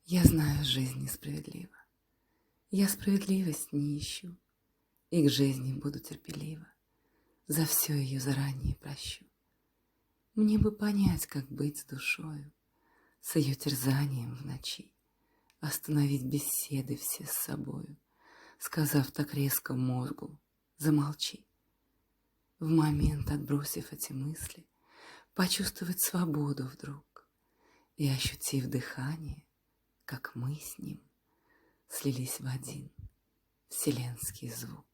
Я знаю, жизнь несправедлива. Я справедливость не ищу, и к жизни буду терпелива. За все ее заранее прощу. Мне бы понять, как быть с душою, с ее терзанием в ночи, остановить беседы все с собою, сказав так резко мозгу: замолчи. В момент, отбросив эти мысли, почувствовать свободу вдруг и, ощутив дыхание, как мы с ним слились в один вселенский звук.